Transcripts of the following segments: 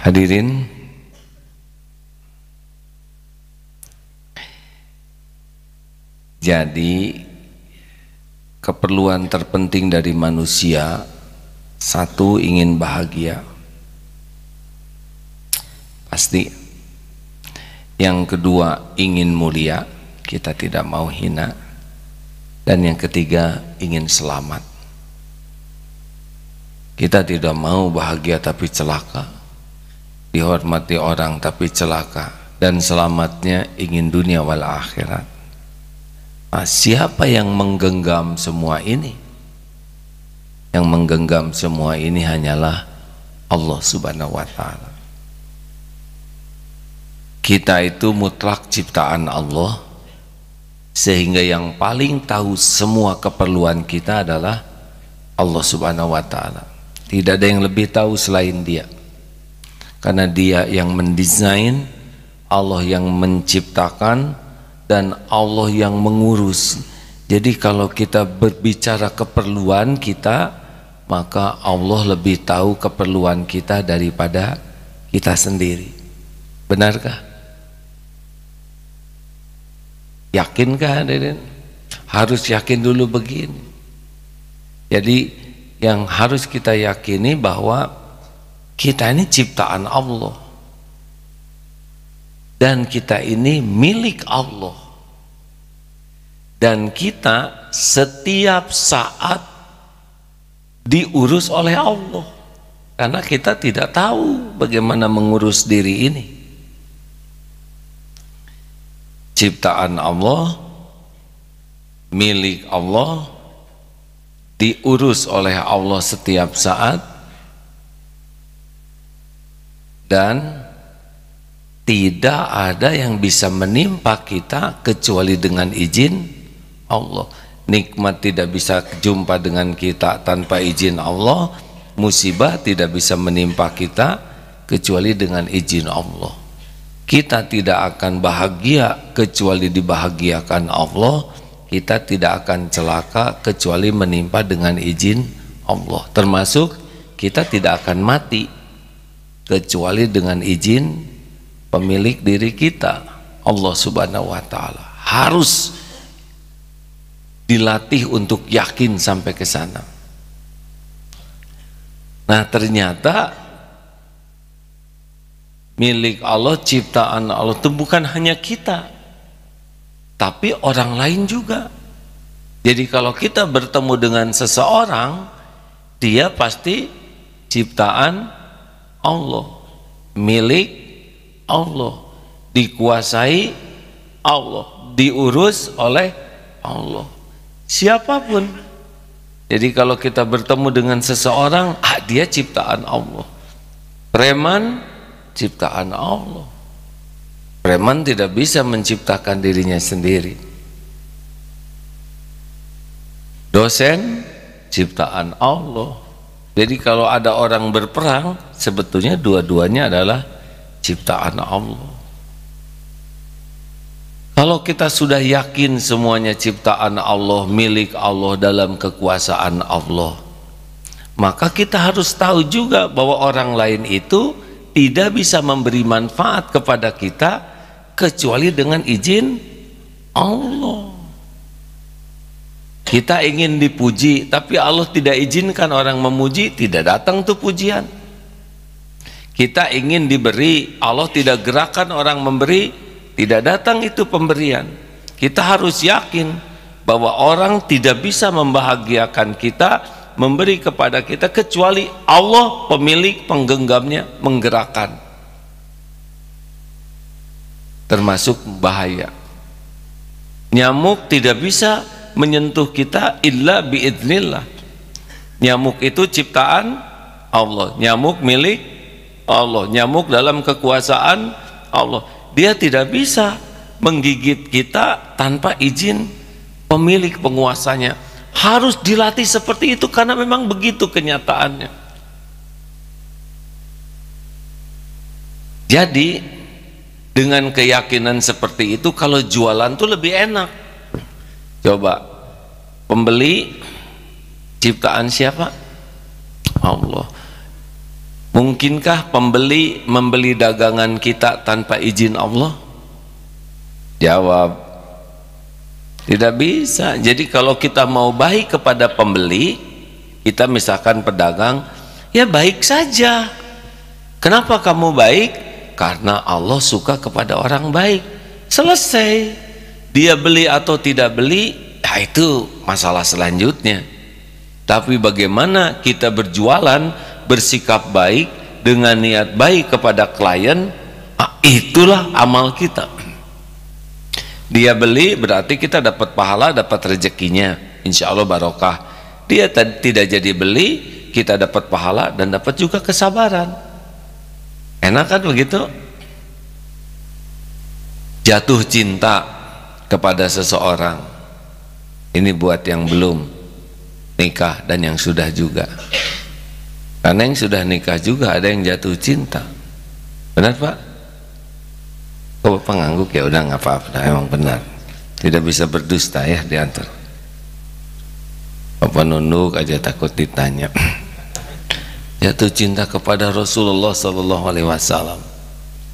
Hadirin, jadi keperluan terpenting dari manusia, satu, ingin bahagia, pasti. Yang kedua, ingin mulia, kita tidak mau hina. Dan yang ketiga, ingin selamat. Kita tidak mau bahagia tapi celaka, dihormati orang tapi celaka, dan selamatnya ingin dunia wal akhirat. Nah, siapa yang menggenggam semua ini? Yang menggenggam semua ini hanyalah Allah Subhanahu wa ta'ala. Kita itu mutlak ciptaan Allah, sehingga yang paling tahu semua keperluan kita adalah Allah Subhanahu wa ta'ala. Tidak ada yang lebih tahu selain Dia, karena Dia yang mendesain, Allah yang menciptakan, dan Allah yang mengurus. Jadi kalau kita berbicara keperluan kita, maka Allah lebih tahu keperluan kita daripada kita sendiri. Benarkah? Yakinkah hadirin? Harus yakin dulu begini. Jadi yang harus kita yakini bahwa kita ini ciptaan Allah, dan kita ini milik Allah, dan kita setiap saat diurus oleh Allah, karena kita tidak tahu bagaimana mengurus diri ini. Ciptaan Allah, milik Allah, diurus oleh Allah setiap saat, dan tidak ada yang bisa menimpa kita kecuali dengan izin Allah. Nikmat tidak bisa jumpa dengan kita tanpa izin Allah, musibah tidak bisa menimpa kita kecuali dengan izin Allah. Kita tidak akan bahagia kecuali dibahagiakan Allah, kita tidak akan celaka kecuali menimpa dengan izin Allah. Termasuk kita tidak akan mati kecuali dengan izin pemilik diri kita, Allah Subhanahu wa ta'ala. Harus dilatih untuk yakin sampai ke sana. Nah, ternyata milik Allah, ciptaan Allah itu bukan hanya kita, tapi orang lain juga. Jadi kalau kita bertemu dengan seseorang, dia pasti ciptaan Allah, milik Allah, dikuasai Allah, diurus oleh Allah, siapapun. Jadi kalau kita bertemu dengan seseorang, dia ciptaan Allah. Preman ciptaan Allah. Preman tidak bisa menciptakan dirinya sendiri. Dosen ciptaan Allah. Jadi kalau ada orang berperang, sebetulnya dua-duanya adalah ciptaan Allah. Kalau kita sudah yakin semuanya ciptaan Allah, milik Allah, dalam kekuasaan Allah, maka kita harus tahu juga bahwa orang lain itu tidak bisa memberi manfaat kepada kita kecuali dengan izin Allah. Kita ingin dipuji, tapi Allah tidak izinkan orang memuji, tidak datang tuh pujian. Kita ingin diberi, Allah tidak gerakkan orang memberi, tidak datang itu pemberian. Kita harus yakin bahwa orang tidak bisa membahagiakan kita, memberi kepada kita, kecuali Allah pemilik penggenggamnya, menggerakkan. Termasuk bahaya. Nyamuk tidak bisa menyentuh kita illa biidznillah. Nyamuk itu ciptaan Allah, nyamuk milik Allah, nyamuk dalam kekuasaan Allah. Dia tidak bisa menggigit kita tanpa izin pemilik penguasanya. Harus dilatih seperti itu, karena memang begitu kenyataannya. Jadi dengan keyakinan seperti itu, kalau jualan tuh lebih enak. Coba, pembeli ciptaan siapa? Allah. Mungkinkah pembeli membeli dagangan kita tanpa izin Allah? Jawab, tidak bisa. Jadi kalau kita mau baik kepada pembeli, kita misalkan pedagang, ya baik saja. Kenapa kamu baik? Karena Allah suka kepada orang baik. Selesai. Dia beli atau tidak beli, ya itu masalah selanjutnya. Tapi bagaimana kita berjualan, bersikap baik dengan niat baik kepada klien, itulah amal kita. Dia beli berarti kita dapat pahala, dapat rezekinya, insya Allah barokah. Dia tidak jadi beli, kita dapat pahala dan dapat juga kesabaran. Enak kan begitu? Jatuh cinta kepada seseorang, ini buat yang belum nikah dan yang sudah juga. Karena yang sudah nikah juga ada yang jatuh cinta. Benar Pak? Kok Bapak ngangguk? Ya udah nggak apa-apa, emang benar. Tidak bisa berdusta ya diantar. Bapak nunduk aja takut ditanya. Jatuh cinta kepada Rasulullah Sallallahu Alaihi Wasallam,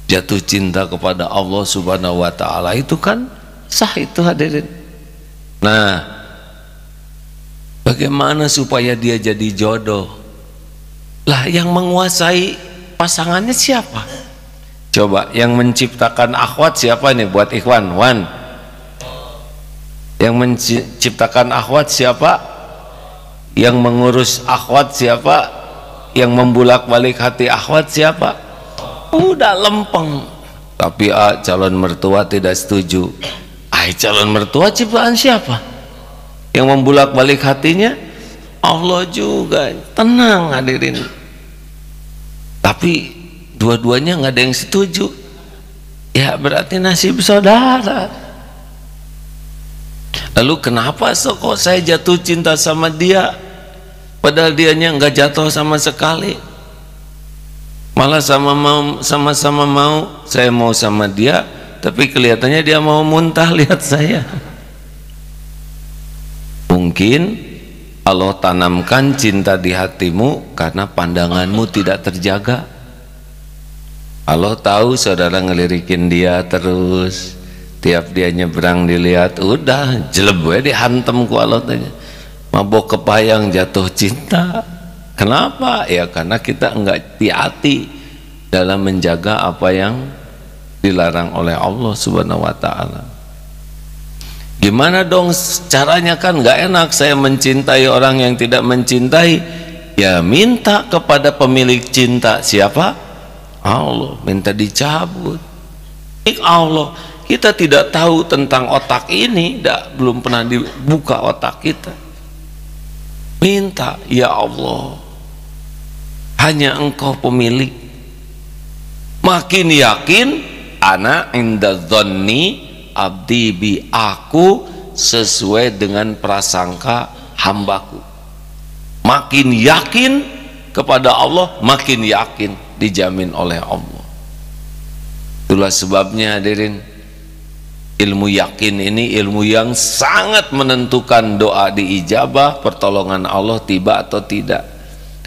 jatuh cinta kepada Allah Subhanahu Wa Taala, itu kan sah itu hadirin. Nah, bagaimana supaya dia jadi jodoh? Lah yang menguasai pasangannya siapa? Coba yang menciptakan akhwat siapa nih buat ikhwan? Wan. Yang menciptakan akhwat siapa? Yang mengurus akhwat siapa? Yang membulak-balik hati akhwat siapa? Udah lempeng. Tapi calon mertua tidak setuju. Calon mertua ciptaan siapa? Yang membulak-balik hatinya Allah juga. Tenang hadirin. Tapi dua-duanya nggak ada yang setuju. Ya berarti nasib saudara. Lalu kenapa kok saya jatuh cinta sama dia, padahal dianya nggak jatuh sama sekali? Malah sama-sama mau, saya mau sama dia, tapi kelihatannya dia mau muntah lihat saya. Mungkin Allah tanamkan cinta di hatimu karena pandanganmu tidak terjaga. Allah tahu saudara ngelirikin dia terus, tiap dia nyebrang dilihat, udah jeleb we dihantem ku Allah tanya. Mabok kepayang jatuh cinta. Kenapa? Ya karena kita enggak hati-hati dalam menjaga apa yang dilarang oleh Allah Subhanahu wa taala. Gimana dong caranya? Kan nggak enak saya mencintai orang yang tidak mencintai. Ya minta kepada pemilik cinta. Siapa? Allah. Minta dicabut. Allah, kita tidak tahu tentang otak ini, belum pernah dibuka otak kita. Minta, ya Allah, hanya Engkau pemilik. Makin yakin, ana inda dzanni abdi bi, aku sesuai dengan prasangka hambaku. Makin yakin kepada Allah, makin yakin dijamin oleh Allah. Itulah sebabnya hadirin, ilmu yakin ini ilmu yang sangat menentukan doa diijabah, pertolongan Allah tiba atau tidak.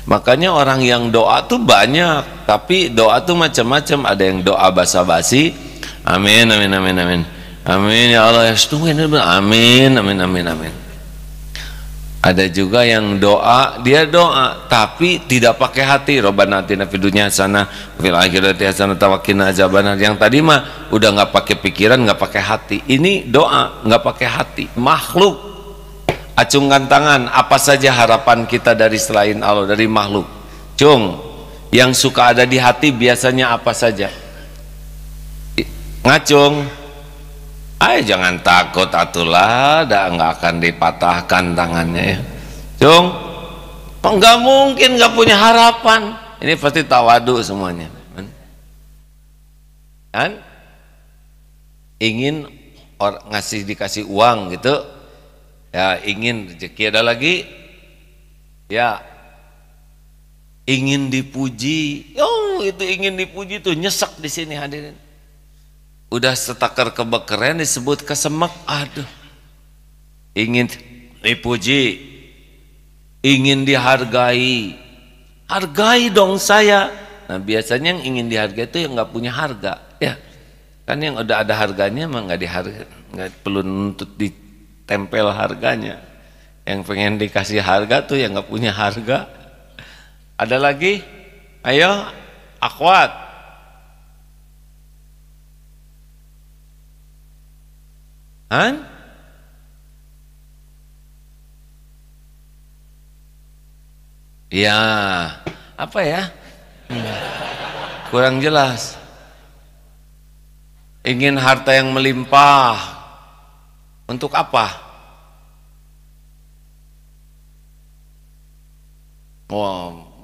Makanya orang yang doa tuh banyak, tapi doa tuh macam-macam. Ada yang doa basa-basi, amin amin amin amin amin ya Allah ya amin amin amin amin. Ada juga yang doa, dia doa tapi tidak pakai hati. Robbana atina fid dunya hasanah wa fil akhirati hasanah wa qina adzabannar. Yang tadi mah udah nggak pakai pikiran, nggak pakai hati. Ini doa nggak pakai hati. Makhluk, acungkan tangan, apa saja harapan kita dari selain Allah, dari makhluk. Cung, yang suka ada di hati biasanya apa saja? Ngacung. Jangan takut atulah, nggak akan dipatahkan tangannya ya. Cung, nggak mungkin nggak punya harapan. Ini pasti tawadu semuanya. Kan? Ingin dikasih uang gitu, ya ingin rezeki. Ada lagi, ya ingin dipuji. Oh itu ingin dipuji tuh nyesek di sini hadirin. Udah setakar kebekeren disebut kesemek. Aduh, ingin dipuji, ingin dihargai. Hargai dong saya. Nah biasanya yang ingin dihargai itu yang nggak punya harga, ya kan. Yang udah ada harganya emang nggak dihargai, nggak perlu nuntut ditempel harganya. Yang pengen dikasih harga tuh yang nggak punya harga. Ada lagi? Ayo, akhwat. Han? Ya, apa ya? Kurang jelas. Ingin harta yang melimpah. Untuk apa?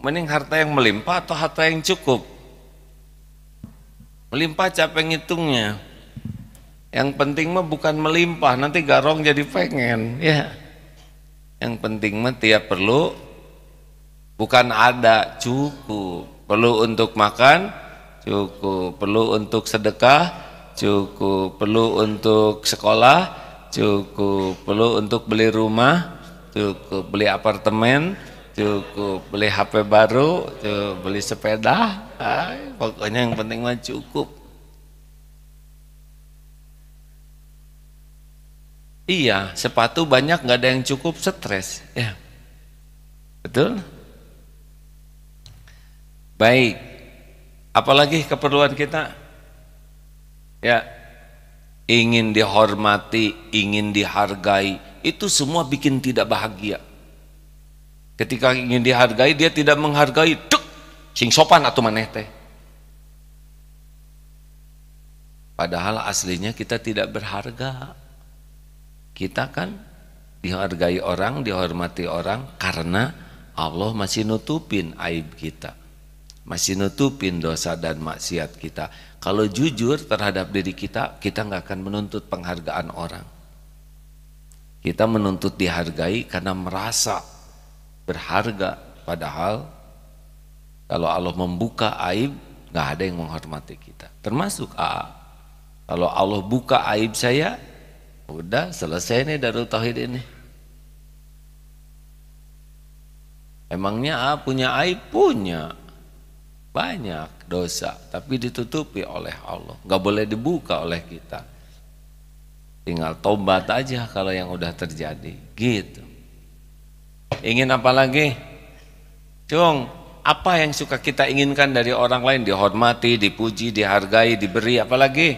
Mending harta yang melimpah atau harta yang cukup? Melimpah capek ngitungnya. Yang penting mah bukan melimpah, nanti garong jadi pengen, ya. Yang penting mah tiap perlu, bukan ada, cukup. Perlu untuk makan, cukup. Perlu untuk sedekah, cukup. Perlu untuk sekolah, cukup. Perlu untuk beli rumah, cukup. Beli apartemen, cukup. Beli HP baru, cukup. Beli sepeda, pokoknya yang penting mah cukup. Iya, sepatu banyak nggak ada yang cukup, stres, ya. Betul? Baik. Apalagi keperluan kita? Ya, ingin dihormati, ingin dihargai, itu semua bikin tidak bahagia. Ketika ingin dihargai, dia tidak menghargai, duk, sing sopan atau maneh teh. Padahal aslinya kita tidak berharga. Kita kan dihargai orang, dihormati orang karena Allah masih nutupin aib kita, masih nutupin dosa dan maksiat kita. Kalau jujur terhadap diri kita, kita nggak akan menuntut penghargaan orang. Kita menuntut dihargai karena merasa berharga. Padahal kalau Allah membuka aib, nggak ada yang menghormati kita. Termasuk kalau Allah buka aib saya, udah selesai nih Darul Tauhid ini. Emangnya punya aib? Punya banyak dosa, tapi ditutupi oleh Allah, nggak boleh dibuka oleh kita. Tinggal tobat aja kalau yang udah terjadi, gitu. Ingin apa lagi? Cung, apa yang suka kita inginkan dari orang lain? Dihormati, dipuji, dihargai, diberi, apa lagi?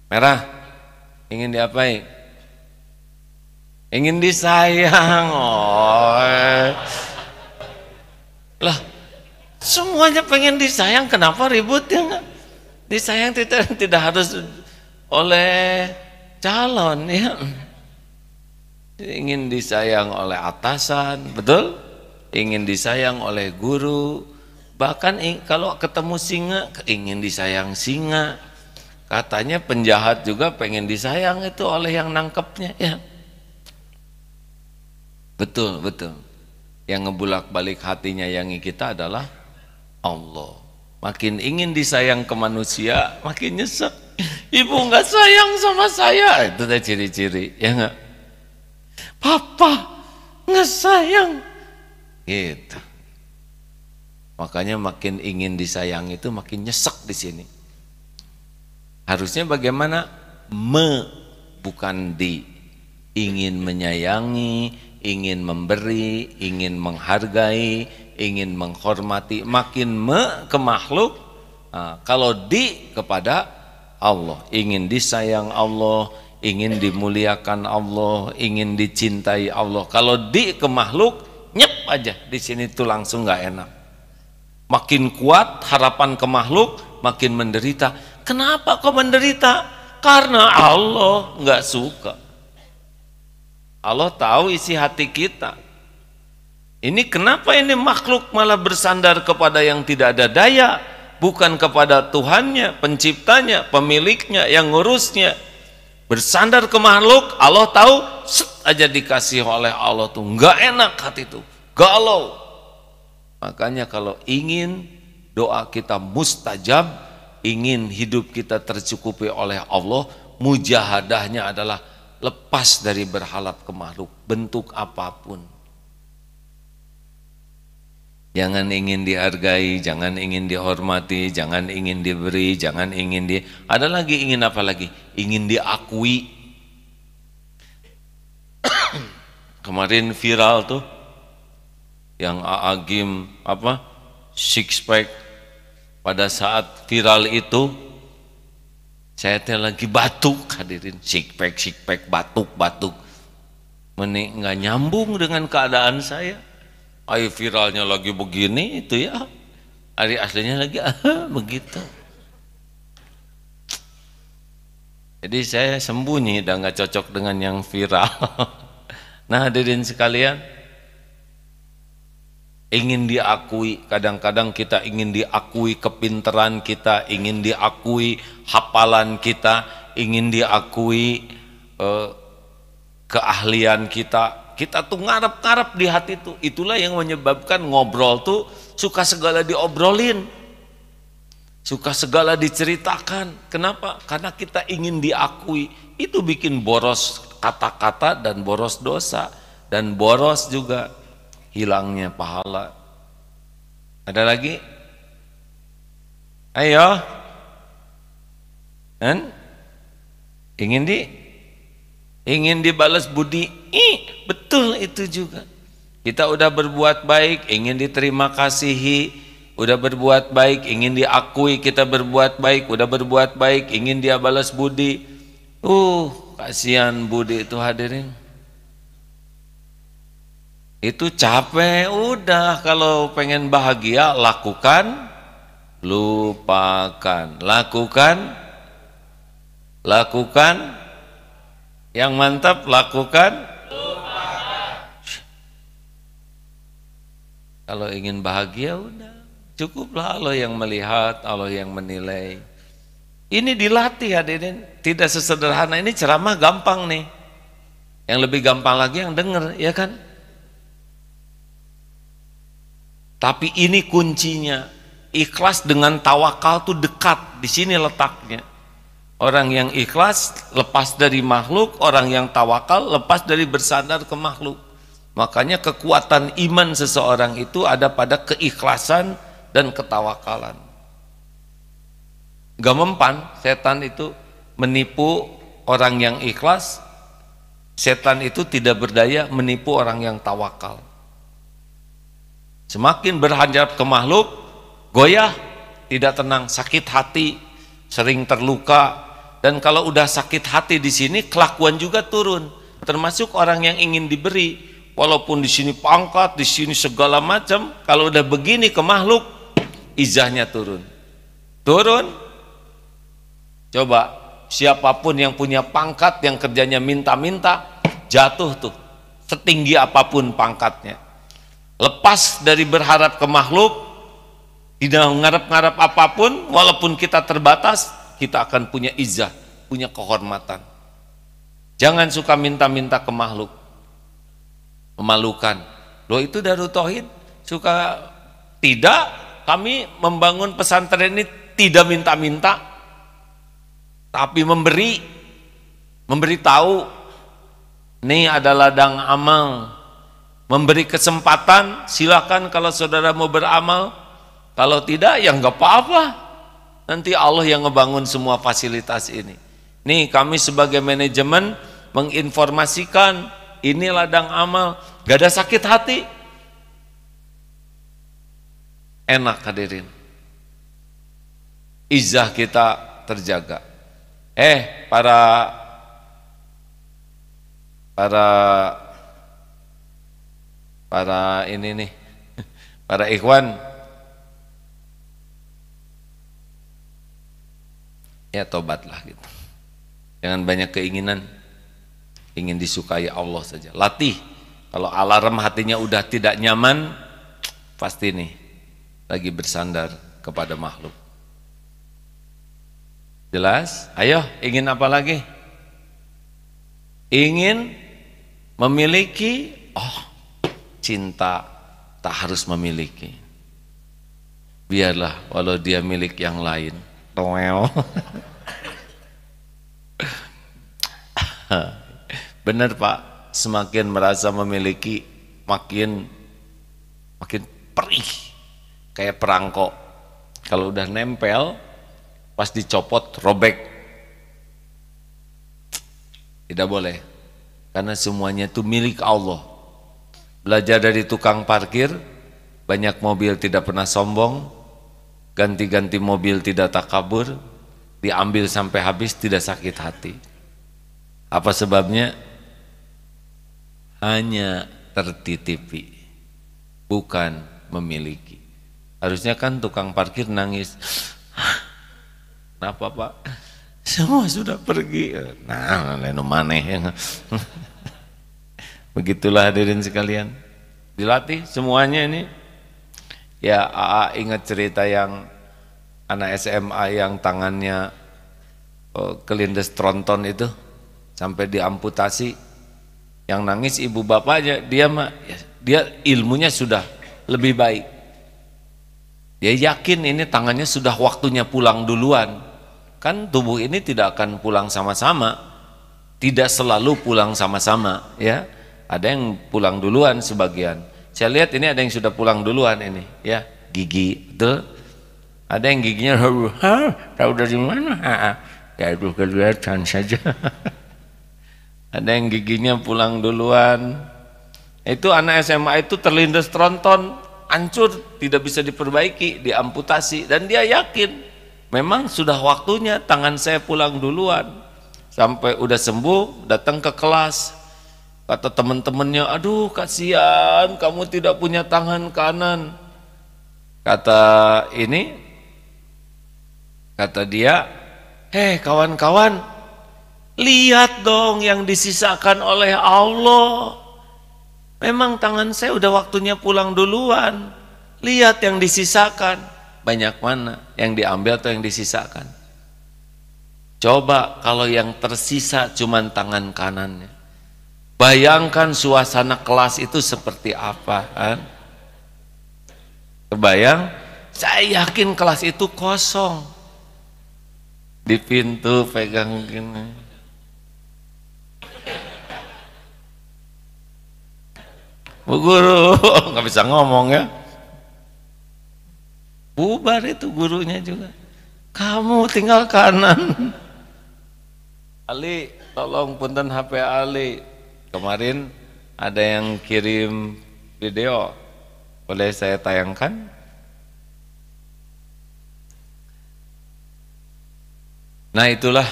Merah, ingin diapain? Ingin disayang. Lah, semuanya pengen disayang, kenapa ribut ya enggak? Disayang tidak harus oleh calon, ya. Ingin disayang oleh atasan, betul? Ingin disayang oleh guru, bahkan kalau ketemu singa ingin disayang singa. Katanya penjahat juga pengen disayang itu oleh yang nangkepnya, ya. Betul, betul. Yang ngebulak-balik hatinya yang kita adalah Allah. Makin ingin disayang ke manusia, makin nyesek. Ibu nggak sayang sama saya, itu teh ciri-ciri, ya nggak? Papa nggak sayang, gitu. Makanya makin ingin disayang itu makin nyesek di sini. Harusnya bagaimana? Bukan di. Ingin menyayangi, ingin memberi, ingin menghargai, ingin menghormati. Makin ke makhluk. Nah, kalau di kepada Allah, ingin disayang Allah, ingin dimuliakan Allah, ingin dicintai Allah. Kalau di ke makhluk, nyep aja di sini tuh langsung nggak enak. Makin kuat harapan ke makhluk, makin menderita. Kenapa kok menderita? Karena Allah nggak suka. Allah tahu isi hati kita. Ini kenapa ini makhluk malah bersandar kepada yang tidak ada daya, bukan kepada Tuhannya, penciptanya, pemiliknya, yang ngurusnya. Bersandar ke makhluk, Allah tahu, set aja dikasih oleh Allah tuh nggak enak hati tuh, galau. Makanya kalau ingin doa kita mustajab, ingin hidup kita tercukupi oleh Allah, mujahadahnya adalah lepas dari berhalap ke makhluk, bentuk apapun. Jangan ingin dihargai, jangan ingin dihormati, jangan ingin diberi, jangan ingin ada lagi ingin apa lagi? Ingin diakui. Kemarin viral tuh yang Agim apa? Six pack. Pada saat viral itu saya lagi batuk, hadirin, six pack batuk. Menik nggak nyambung dengan keadaan saya. Ayo viralnya lagi begini itu ya, hari aslinya lagi begitu. Jadi saya sembunyi dan nggak cocok dengan yang viral. Nah hadirin sekalian, ingin diakui, kadang-kadang kita ingin diakui kepintaran kita, ingin diakui hafalan kita, ingin diakui keahlian kita. Kita tuh ngarep-ngarep di hati tuh. Itulah yang menyebabkan ngobrol tuh suka segala diobrolin, suka segala diceritakan. Kenapa? Karena kita ingin diakui. Itu bikin boros kata-kata dan boros dosa, dan boros juga hilangnya pahala. Ada lagi? Ayo. Dan ingin dibalas budi. Betul itu juga. Kita udah berbuat baik, ingin diterima kasihi, udah berbuat baik, ingin diakui kita berbuat baik, udah berbuat baik, ingin dia balas budi. Kasihan budi itu hadirin. Itu capek, udah kalau pengen bahagia lakukan, lupakan, lakukan, yang mantap lakukan, lupakan. Kalau ingin bahagia udah, cukuplah Allah yang melihat, Allah yang menilai. Ini dilatih hadirin, tidak sesederhana ini. Ceramah gampang nih, yang lebih gampang lagi yang denger, ya kan? Tapi ini kuncinya, ikhlas dengan tawakal tuh dekat, di sini letaknya. Orang yang ikhlas lepas dari makhluk, orang yang tawakal lepas dari bersandar ke makhluk. Makanya kekuatan iman seseorang itu ada pada keikhlasan dan ketawakalan. Gak mempan setan itu menipu orang yang ikhlas, setan itu tidak berdaya menipu orang yang tawakal. Semakin berhadap ke makhluk, goyah, tidak tenang, sakit hati, sering terluka. Dan kalau udah sakit hati di sini, kelakuan juga turun. Termasuk orang yang ingin diberi, walaupun di sini pangkat, di sini segala macam, kalau udah begini ke makhluk, izahnya turun. Coba siapapun yang punya pangkat, yang kerjanya minta-minta, jatuh tuh, setinggi apapun pangkatnya. Lepas dari berharap ke makhluk, tidak ngarep-ngarep apapun, walaupun kita terbatas, kita akan punya izzah, punya kehormatan. Jangan suka minta-minta ke makhluk, memalukan. Loh itu Darut Tauhid suka tidak, kami membangun pesantren ini tidak minta-minta, tapi memberi tahu, ini adalah ladang amal. Memberi kesempatan, silakan kalau saudara mau beramal. Kalau tidak, ya nggak apa-apa. Nanti Allah yang ngebangun semua fasilitas ini. Nih kami sebagai manajemen menginformasikan ini ladang amal, gak ada sakit hati. Enak hadirin. Izzah kita terjaga. Para ini nih, para ikhwan, ya tobatlah gitu. Jangan banyak keinginan, ingin disukai Allah saja. Latih. Kalau alarm hatinya udah tidak nyaman, pasti nih lagi bersandar kepada makhluk. Jelas? Ayo, ingin apa lagi? Ingin memiliki, cinta tak harus memiliki. Biarlah walau dia milik yang lain. Toel. Benar Pak, semakin merasa memiliki makin perih. kayak perangko. Kalau udah nempel, pas dicopot robek. Tidak boleh, karena semuanya itu milik Allah. Belajar dari tukang parkir, banyak mobil tidak pernah sombong, ganti-ganti mobil tidak takabur, diambil sampai habis tidak sakit hati. Apa sebabnya? Hanya tertitipi, bukan memiliki. Harusnya kan tukang parkir nangis, kenapa Pak? Semua sudah pergi. Nah, leno maneh. Begitulah hadirin sekalian, dilatih semuanya ini. Ya, AA ingat cerita yang anak SMA yang tangannya kelindes tronton itu sampai diamputasi, yang nangis ibu bapaknya. Dia ilmunya sudah lebih baik, dia yakin ini tangannya sudah waktunya pulang duluan. Kan tubuh ini tidak akan pulang sama-sama, tidak selalu pulang sama-sama ya. Ada yang pulang duluan sebagian. Saya lihat ini ada yang sudah pulang duluan ini ya, gigi betul. Ada yang giginya tahu dari mana? Ya itu kelihatan saja. Ada yang giginya pulang duluan. Itu anak SMA itu terlindas tronton, hancur, tidak bisa diperbaiki, diamputasi, dan dia yakin memang sudah waktunya tangan saya pulang duluan. Sampai udah sembuh, datang ke kelas, kata teman-temannya, aduh kasihan kamu tidak punya tangan kanan. Kata dia, kawan-kawan, lihat dong yang disisakan oleh Allah. Memang tangan saya udah waktunya pulang duluan. Lihat yang disisakan. Banyak mana yang diambil atau yang disisakan? Coba kalau yang tersisa cuman tangan kanannya. Bayangkan suasana kelas itu seperti apa kan? Kebayang? Saya yakin kelas itu kosong. Di pintu pegang gini. Bu guru, nggak bisa ngomong ya. Bubar itu gurunya juga. Kamu tinggal kanan. Ali, tolong punten HP Ali. Kemarin ada yang kirim video, boleh saya tayangkan? Nah itulah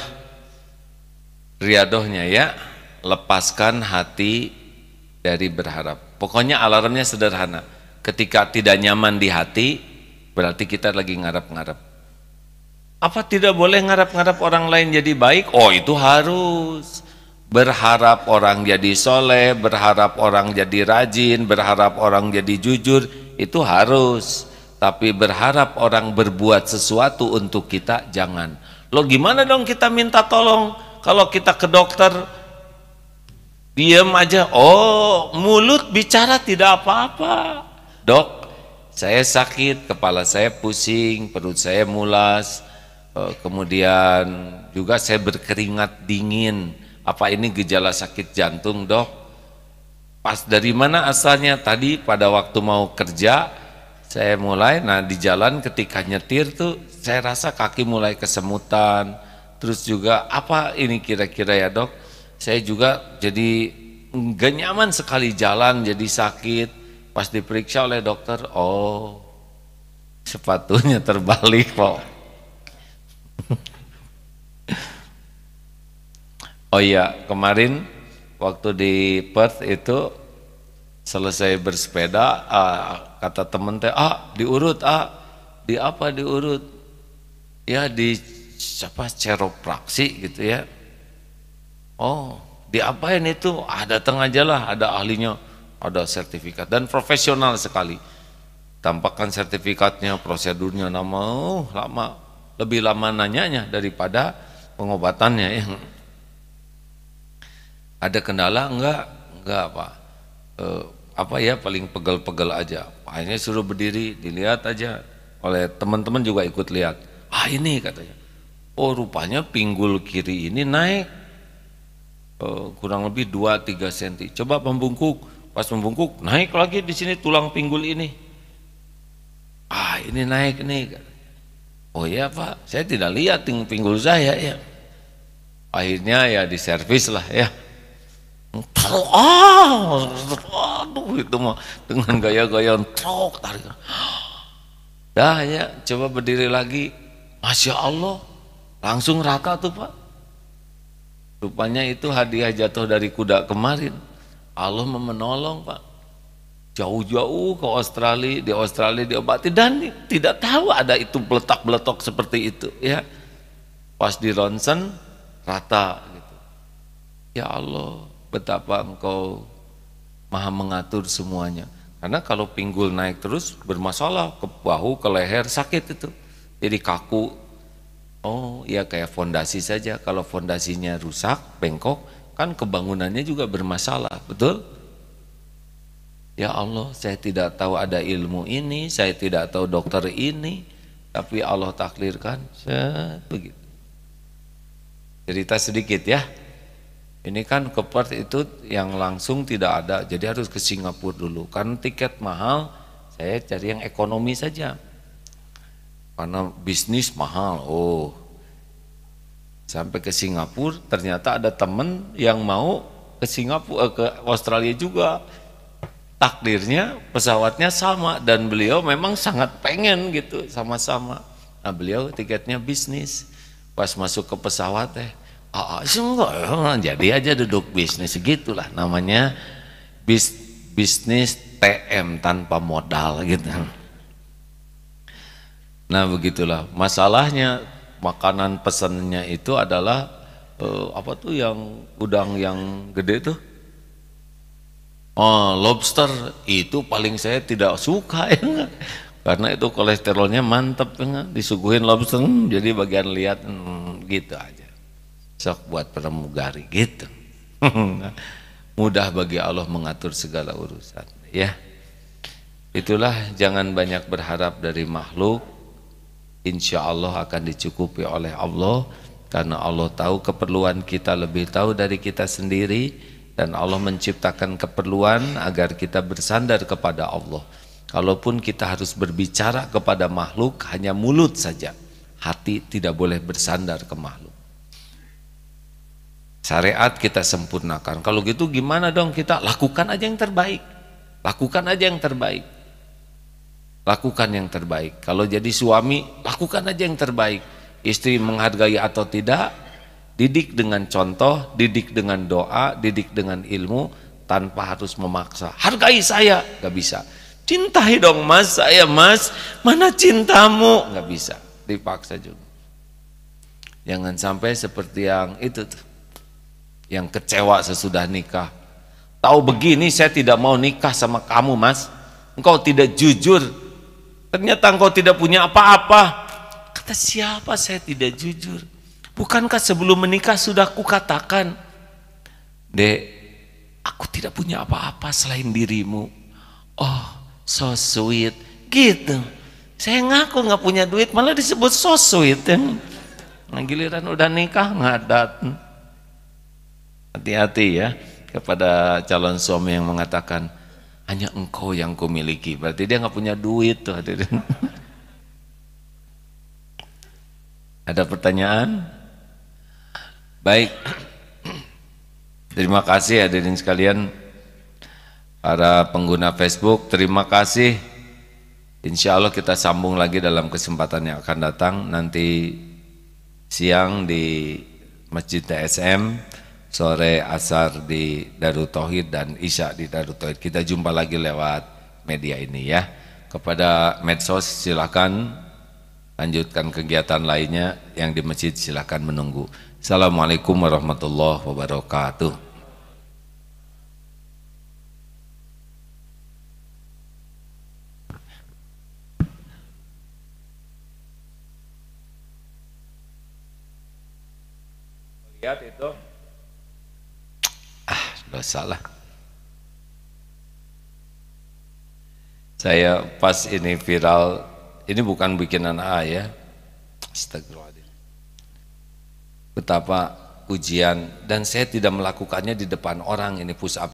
riadohnya ya, lepaskan hati dari berharap. Pokoknya alarmnya sederhana, ketika tidak nyaman di hati berarti kita lagi ngarap-ngarap. Apa tidak boleh ngarap-ngarap orang lain jadi baik? Oh itu harus. Berharap orang jadi soleh, berharap orang jadi rajin, berharap orang jadi jujur, itu harus. Tapi berharap orang berbuat sesuatu untuk kita, jangan. Loh gimana dong kita minta tolong kalau kita ke dokter? Diam aja, oh mulut bicara tidak apa-apa. Dok, saya sakit, kepala saya pusing, perut saya mulas, kemudian juga saya berkeringat dingin. Apa ini gejala sakit jantung dok? Pas dari mana asalnya? Tadi pada waktu mau kerja, saya mulai, nah di jalan ketika nyetir tuh, saya rasa kaki mulai kesemutan. Terus juga apa ini kira-kira ya dok? Saya juga jadi gak nyaman sekali jalan, jadi sakit. Pas diperiksa oleh dokter, oh sepatunya terbalik kok. Oh iya, kemarin waktu di Perth itu selesai bersepeda, kata temen teh, diurut, di apa diurut? Ya di siapa chiropraksi gitu ya. Oh, diapain itu? Datang aja lah, ada ahlinya, ada sertifikat dan profesional sekali. Tampakkan sertifikatnya, prosedurnya lama, lebih lama nanyanya daripada pengobatannya yang ada kendala enggak apa ya, paling pegel-pegel aja. Akhirnya suruh berdiri, dilihat aja oleh teman-teman juga ikut lihat. Ini katanya, oh rupanya pinggul kiri ini naik kurang lebih 2-3 cm. Coba membungkuk, pas membungkuk naik lagi di sini tulang pinggul ini. Ah ini naik nih. Oh ya Pak, saya tidak lihat pinggul saya ya. Akhirnya ya diservis lah ya. Aduh itu mah dengan gaya-gayaan truk tarik. Dah ya, coba berdiri lagi. Masya Allah, langsung rata tuh Pak. Rupanya itu hadiah jatuh dari kuda kemarin. Allah menolong Pak. Jauh-jauh ke Australia, di Australia diobati dan tidak tahu ada itu beletak-beletok seperti itu ya. Pas di ronsen rata gitu. Ya Allah, betapa Engkau Maha mengatur semuanya. Karena kalau pinggul naik terus bermasalah ke bahu, ke leher sakit itu. Jadi kaku. Oh, ya kayak fondasi saja. Kalau fondasinya rusak, bengkok, kan kebangunannya juga bermasalah, betul? Ya Allah, saya tidak tahu ada ilmu ini, saya tidak tahu dokter ini, tapi Allah taklirkan begitu. Cerita sedikit ya. Ini kan ke Perth itu yang langsung tidak ada, jadi harus ke Singapura dulu. Karena tiket mahal, saya cari yang ekonomi saja. Karena bisnis mahal, sampai ke Singapura, ternyata ada teman yang mau ke Singapura, ke Australia juga. Takdirnya pesawatnya sama dan beliau memang sangat pengen gitu sama-sama. Nah beliau tiketnya bisnis. Pas masuk ke pesawat jadi aja duduk bisnis, segitulah namanya bisnis TM tanpa modal gitu. Nah begitulah masalahnya, makanan pesannya itu adalah apa tuh yang udang yang gede tuh. Oh, lobster itu paling saya tidak suka ya, karena itu kolesterolnya mantep ya, disuguhin lobster jadi bagian lihat gitu aja. Sok buat pramugari gitu. Mudah bagi Allah mengatur segala urusan ya. Itulah, jangan banyak berharap dari makhluk. Insya Allah akan dicukupi oleh Allah, karena Allah tahu keperluan kita lebih tahu dari kita sendiri. Dan Allah menciptakan keperluan agar kita bersandar kepada Allah. Kalaupun kita harus berbicara kepada makhluk, hanya mulut saja, hati tidak boleh bersandar ke makhluk. Syariat kita sempurnakan. Kalau gitu gimana dong kita? Lakukan aja yang terbaik. Lakukan aja yang terbaik. Lakukan yang terbaik. Kalau jadi suami, lakukan aja yang terbaik. Istri menghargai atau tidak, didik dengan contoh, didik dengan doa, didik dengan ilmu, tanpa harus memaksa. Hargai saya, gak bisa. Cintai dong mas, saya mas, mana cintamu? Gak bisa, dipaksa juga. Jangan sampai seperti yang itu tuh, yang kecewa sesudah nikah. Tahu begini saya tidak mau nikah sama kamu mas, engkau tidak jujur, ternyata engkau tidak punya apa-apa. Kata siapa saya tidak jujur? Bukankah sebelum menikah sudah kukatakan, Dek, aku tidak punya apa-apa selain dirimu. Oh, so sweet, gitu. Saya ngaku nggak punya duit, malah disebut so sweet. Nah, giliran udah nikah ngadat. Hati-hati ya kepada calon suami yang mengatakan hanya engkau yang kumiliki. Berarti dia nggak punya duit tuh hadirin. Ada pertanyaan? Baik, terima kasih hadirin sekalian, para pengguna Facebook, terima kasih. Insya Allah kita sambung lagi dalam kesempatan yang akan datang, nanti siang di Masjid TSM, sore asar di Darut Tauhid dan isya di Darut Tauhid. Kita jumpa lagi lewat media ini ya. Kepada medsos silakan lanjutkan kegiatan lainnya, yang di masjid silakan menunggu. Assalamualaikum warahmatullahi wabarakatuh. Lihat itu, dosa lah. Saya pas ini viral, ini bukan bikinan ya. Astagfirullahaladzim. Betapa ujian, dan saya tidak melakukannya di depan orang, ini push up.